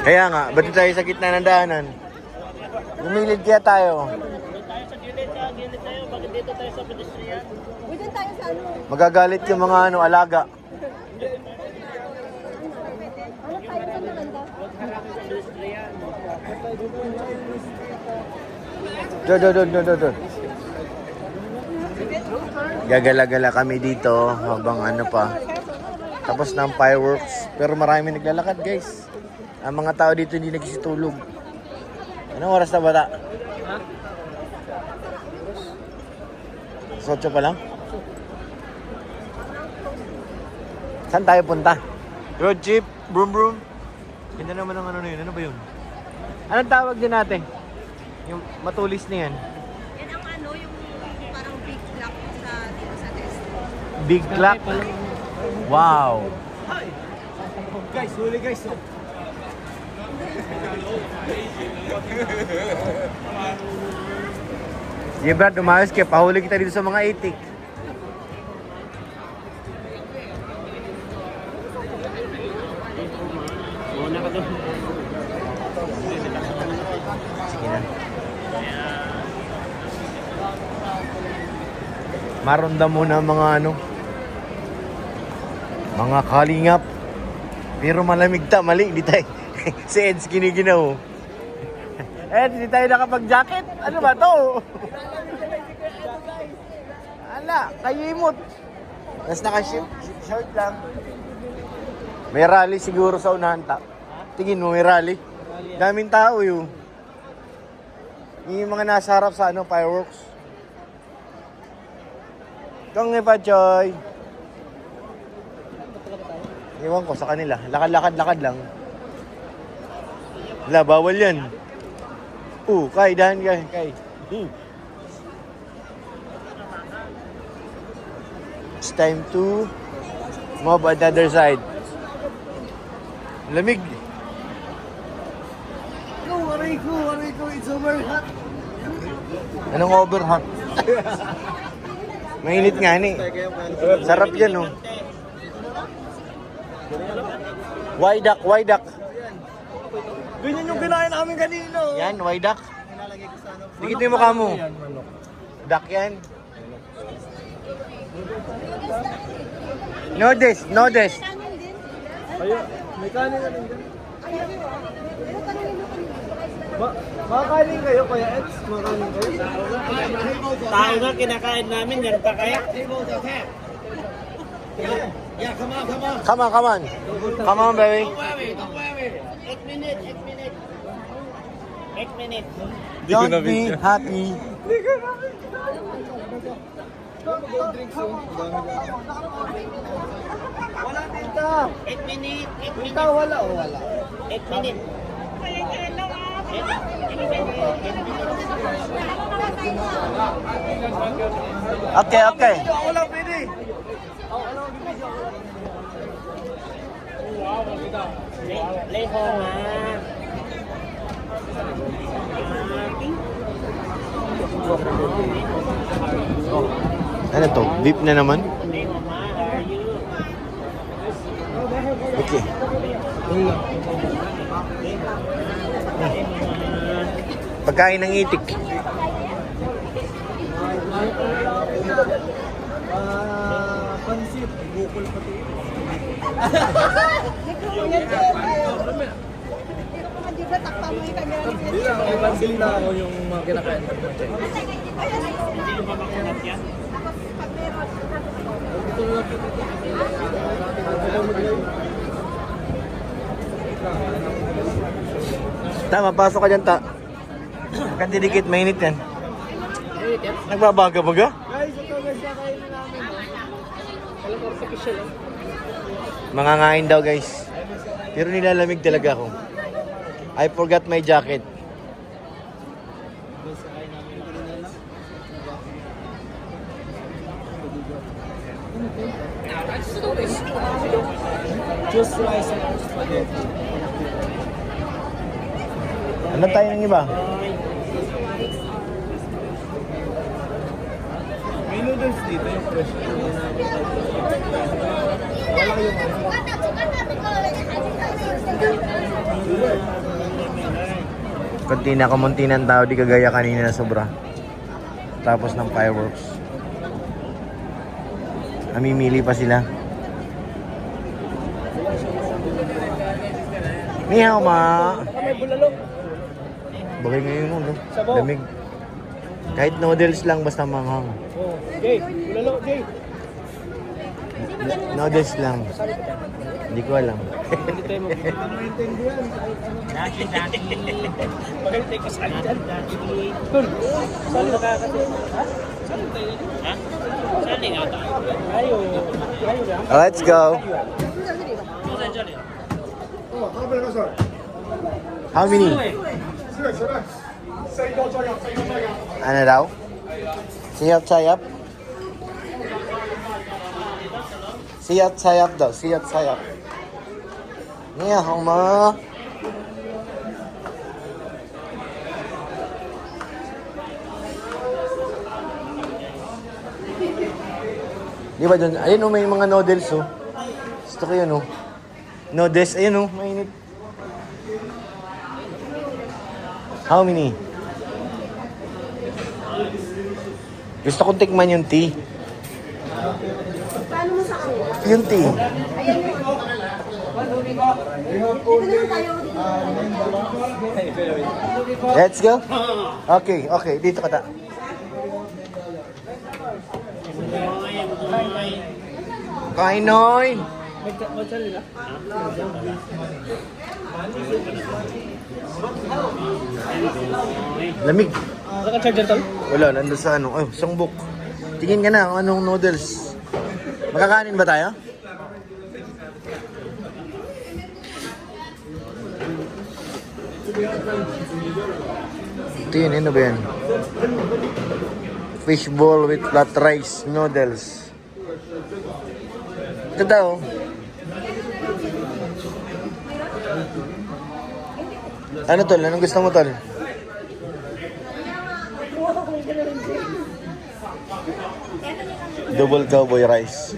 Kaya nga, ba't tayo sa gitna ng daanan? Lumilid kaya tayo. Tayo sa gilid tayo. Bakit dito tayo sa pedestrian? Pwede tayo sa ano? Magagalit yung mga alaga. Ano tayo sa maganda? Doon. Gagala-gala kami dito habang ano pa. Tapos na ang fireworks. Pero marami naglalakad guys. Ang mga tao dito hindi nagsitulog. Anong oras na bata? 8 pa lang? Saan tayo punta? Road trip, broom broom. Ganda naman ang ano na yun. Ano ba yun? Anong tawag din natin? Yung matulis na yan. Yan ang ano, yung parang big clock sa dito sa test. Big clock. Wow. Guys, huli guys. Sige Brad, umayos kayo. Pahuli kita dito sa mga itik. Muna ka doon. Sige na. Maramdam mo na mga mga kalingap. Pero malamig mali, hindi tayo. Si Eds giniginaw. Eds, hindi tayo nakapag-jacket. Ano ba to? Ala, kayimot. Tapos naka-short lang. May rally siguro sa unahan Tingin mo, may rally. Daming tao yun. Yung mga nasa harap sa fireworks. Kung pa, Choy. Iwan ko sa kanila. Lakad lang. Wala, bawal yan. Kay, dahan kay. It's time to move on the other side. Lamig. Aray ko, it's over hot. Anong over hot? Mainit nga ni. Sarap yan, oh. Waidak. Ganyan yung kinain namin kanina. Yan, waidak. Dikit mo yung mukha mo. Dak yan. No des. Ayun, may kanin na rin dyan. Makakain kayo, Kuya Eds? Makakain kayo? Tayo na, kinakain namin. Yan pa kaya? Yeah, come on. Come on, baby. Don't worry. 8 minutes. Don't be happy. Wala dito. 8 minutes. 8 minutes. Wala. 8 minutes. Okay. Ako lang pwede. Leho nga. Ano to? Beef na naman? Okay. Pagkain ng itik. Pansit. Bukol pati. May pansin na ako yung mga kinakain ko. Hindi ko mabakunat yan. Tama, pasok ka dyan Kandidikit, mainit yan. Nagbabaga-baga? Guys, ito guys, kakainin namin. Talagang artificial eh. Mangangain daw guys. Pero nilalamig talaga ako. I forgot my jacket. Just rice and spaghetti. Ano tayo ng iba? May noodles dito yung fresh. Kunti na kumunti ng tao, di kagaya kanina na sobra. Tapos ng fireworks. Namimili pa sila. Ni hao ma. May bulalo. Bagay ngayon no. Sabaw. Lamig. Kahit noodles lang basta manghang. Oh, Jay, bulalo, Jay. Noodles lang. Hindi ko alam. Hindi tayo maintindihan. Dati. Maganda ka sa dyan. Tol, saan nakakati? Ha? Saan tayo? Ha? Saan nga tayo? Ayo. Ayo lang. Let's go. How many? Ano daw? Sayap. Sayap daw. Sayap. Niya, homa. Di ba dun? Ayun may mga noodles oh. Gusto ko yun oh. Noodles, ayun oh, mainit. How many? Gusto kong tikman yung tea. Paano mo sa kanila? Yung tea. Ayan yung... Dito naman tayo. Let's go. Okay. Dito ka ta. Kainoy! Magsalila. Lamig. Naka-charger tol? Wala, nandun sa ano. Ay, sangbok. Tingin ka na kung anong noodles. Makakanin ba tayo? Ito yun, ano ba yan? Fishball with flat rice noodles. Ito daw. Ano tol? Anong gusto mo tol? Double cowboy rice.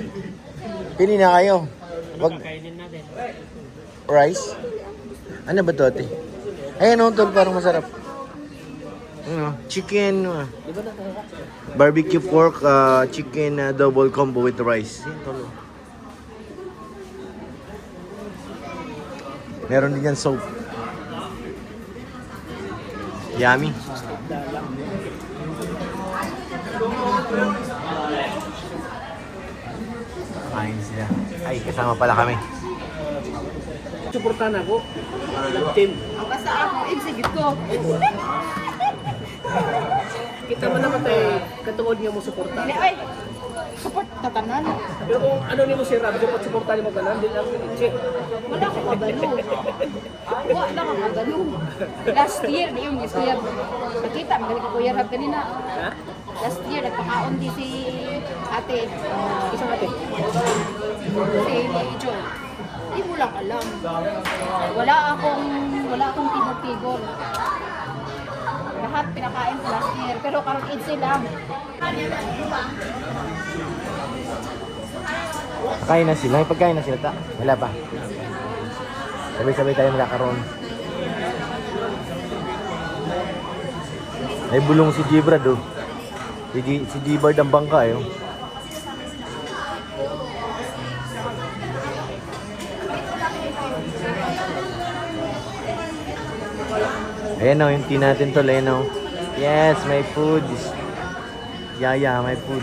Pili na kayo. Wag Kainin natin. rice. Ano ba to, ate? Ayan o, tol, parang masarap. Ano? Chicken. Di ba nakaka? Barbecue pork, chicken double combo with rice. Yan, tol. Meron din yan soap. Yummy. Kain sila. Ay, kasama pala kami. Suportahan ako. Nag-team. Basta ako, execute ko. Kita mo naman tayo, katuod niya mo suportahan. Ay, support tatanan. Pero kung ano niyo mo si Rob, dapat suportahan niyo magalan, din lang check. Wala ko kabalo. Wala ko kabalo. Last year, di yung year. Nakita, magaling ko Kuya Rab kanina. Ha? Last year, nagpakaon di si ate. Isang ate. Si Jo. Hindi mo lang alam. Wala akong tigol-tigol. Lahat pinakain ko last year. Pero karong id sila. Kain na sila. May pagkain na sila ta. Wala pa. Sabay-sabay tayo magkakaroon. May bulong si Gibrad oh. Si Gibrad ang bangka eh. Oh. Ayan o, yung tea natin to, Leno. Yes, may food. Yeah, may food.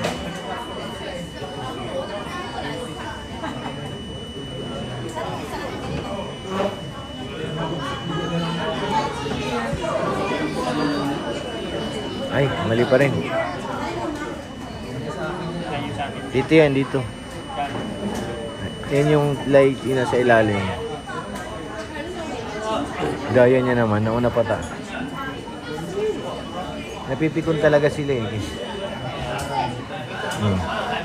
Ay, mali pa rin. Dito yan, dito. Yan yung light na sa ilalim. Gaya niya naman, nauna pa ta. Napipikon talaga sila eh.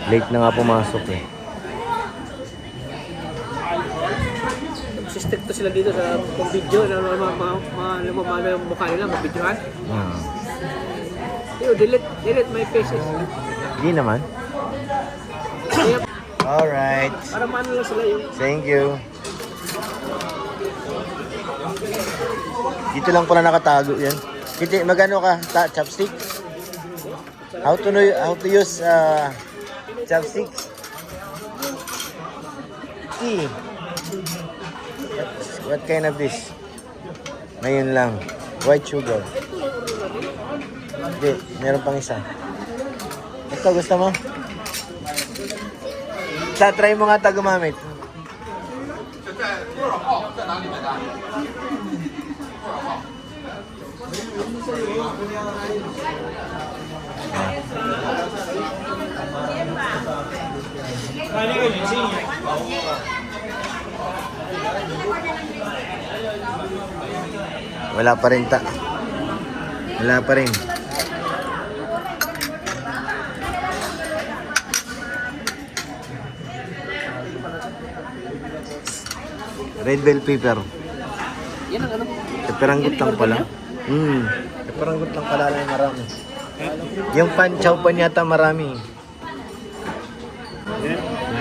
Late na nga pumasok eh. System to sila dito sa video na lumamalo yung mukha nila, mabidyohan. Delete my faces. Hindi naman. Alright. Para maano lang sila yung... Thank you. Dito lang pala nakatago yan. Kiti, magano ka? Chopstick? How to use chopstick? Tea. What kind of dish? Ngayon lang. White sugar. Hindi, meron pang isa. Ito, gusto mo? Try mo nga ito gumamit. Wala pa rin Wala pa rin. Red bell pepper. Yan ang ano. Peperanggot lang pala. Peperanggot lang pala lang marami. Yung pan-chow pan yata marami.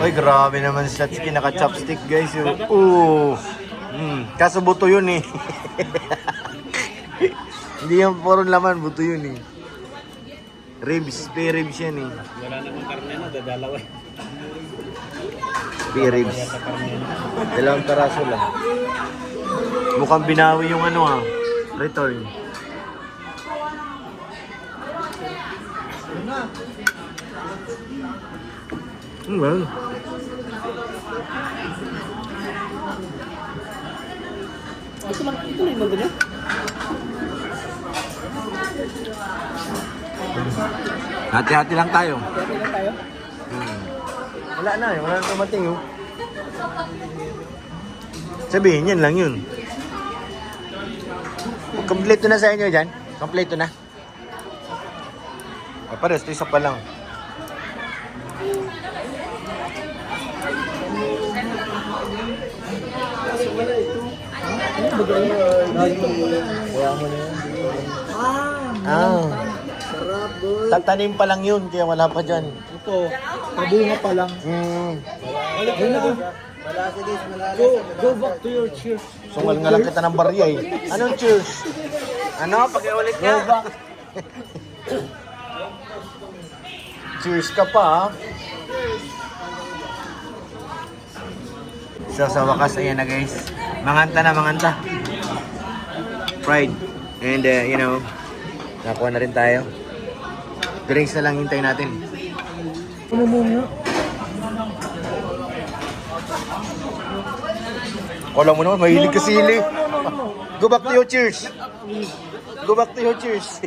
Ay, grabe naman si Satsuki. Naka-chopstick, guys. Ooh. Kaso buto yun eh. Hindi yung puro laman, buto yun eh. Ribs, spare ribs yan eh. Wala namang karne na, dadalaw eh. Spare ribs. 2 peraso lang. Mukhang binawi yung ano return. Well. Ito lang yung mando niya. Hati-hati lang tayo. Hati lang tayo. Wala na, wala na tumating yun. Sabihin, yan lang yun. Kompleto na sa inyo dyan? Kompleto na? Ay, pares, isa pa lang. Sarap, boy. Tatanim pa lang yun, kaya wala pa dyan. Ito, kabunga pa lang. Go back to your cheers. Sungal nga lang kita ng barya eh. Anong cheers? Ano? Pag-iulit nga. Go back. Cheers ka pa ha. So sa wakas, ayan na guys. Manganta. Pride. And nakuha na rin tayo. Drinks na lang hintayin natin. Ano mo nga? Kala mo naman, mahilig ka sili. Go back to your cheers. Go back to your cheers.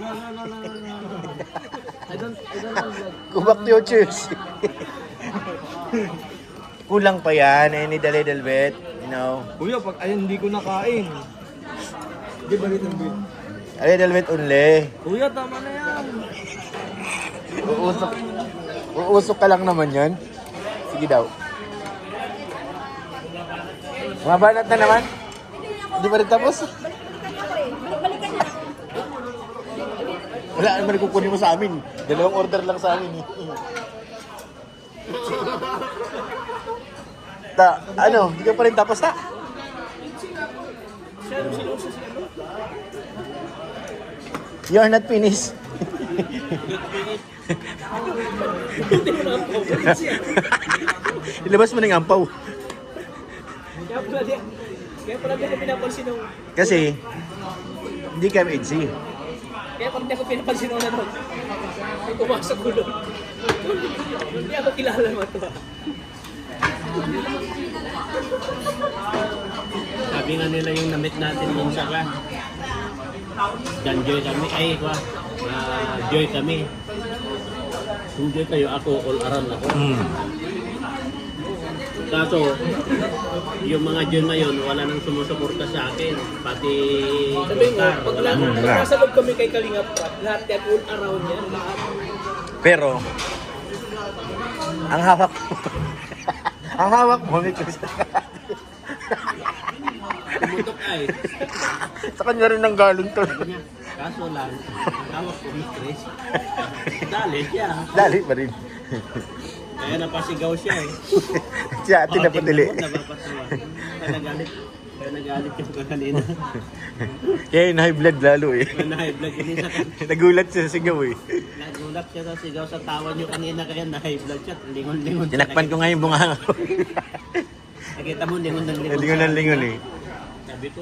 Go back to your cheers. Kulang pa yan. I need a little bit. Kuya, pag ayun hindi ko nakain. Di ba rin bit? A little bit only. Kuya, tama na yan. Uusok ka lang naman yan. Sige daw. Mga banat na naman? Hindi pa rin tapos? Wala naman kukunin mo sa amin. 2 order lang sa amin. Hindi ka pa rin tapos na? You are not finished. Ilabas mo na yung ampaw. Kaya pala di ko pinapansin nung... Kasi, hindi kami edgy. Kaya pala di ko pinapansin nung ano. May pumasok ko doon. Hindi ako kilala mo ito. Sabi nga nila yung namit natin yung saka. Joy kami. Joy kami. Enjoy kayo, ako all around ako. Kaso, yung mga June na yun, wala nang sumusuporta sa akin. Pati Oscar, wala nang. Nasa loob kami kay Kalinga Prab, lahat yan, all around yan, lahat. Pero, ang hawak mo, ang hawak mo, may Krista. Tumutok ay. Sa kanya rin nang galing to. Kaso lang, ang hawak ko ni Chris. Dali siya. Dali pa rin. Kaya napasigaw siya eh. Si ate na padali. Napapatawa. Kaya nagalit yung kanina. Kaya yung high blood lalo eh. Kaya na-high blood yun sa Nagulat siya sa sigaw eh. nagulat siya sa sigaw sa tawa niyo kanina kaya na-high blood siya. Lingon-lingon. Tinakpan ko nga yung bunganga ko. Nakita mo lingon ng lingon. Lingon ng lingon eh. Sabi ko.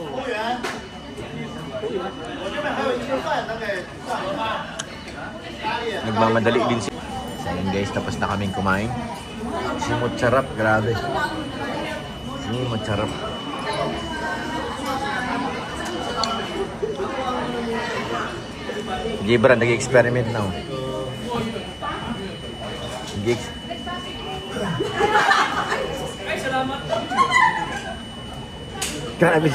Nagmamadali din siya. So yun guys, tapos na kaming kumain. Simot sarap, grabe. Simot sarap. Gibran, nag-experiment na. Grabe.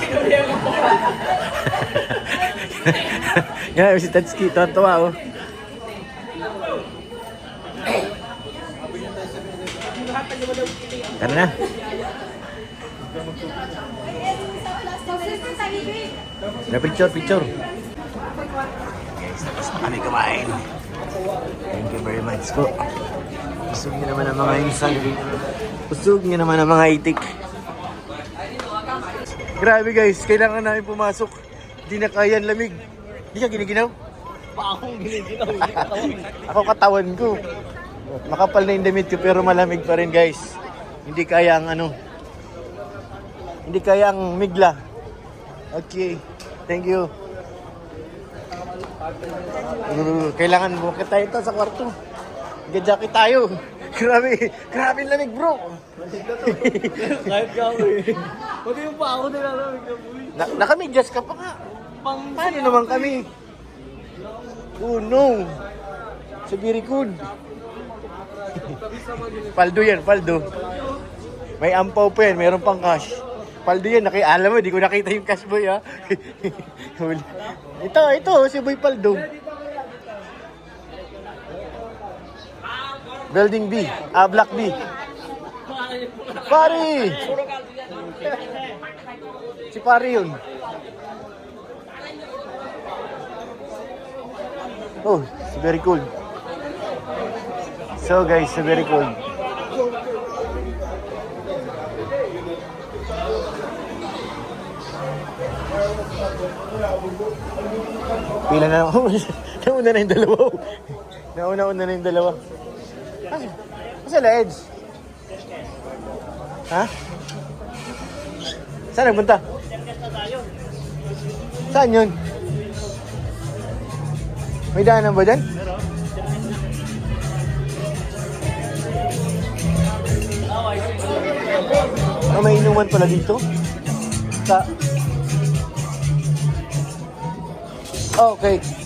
Grabe si Tatsuki, tawa oh. Tara na. Na picture. Guys, tapos na kami kumain. Thank you very much po. Busog niyo naman ang mga insan. Busog niyo naman ang mga itik. Grabe guys, kailangan namin pumasok. Hindi na kaya ang lamig. Hindi ka giniginaw? Pa akong giniginaw. Ako katawan ko. Makapal na yung damit ko pero malamig pa rin guys. Hindi kaya ang hindi kaya ang migla. Okay. Thank you. Kailangan bukit tayo ito sa kwarto. Nag-jacket tayo. Grabe ang lamig bro. Kahit ka ako eh. Pati yung pa ako nilalamig na buwi. Nakamidyas ka pa nga. Paano naman kami? Oh no. Sa Biricud. Paldo yan, paldo. May ampaw pa yan, mayroon pang cash. Paldo yan, alam mo, di ko nakita yung cash boy ha. ito, si Boy Paldo. Building B, Block B. Pari! Si Pari yun. Oh, si very cool. So guys, si very cool. Pila na ako. Nauna na yung dalawa. Nauna na yung dalawa. Kasi la Edge? Ha? Saan nagpunta? Saan yun? May daanan ba dyan? Oh, may inuman pala dito? Okay.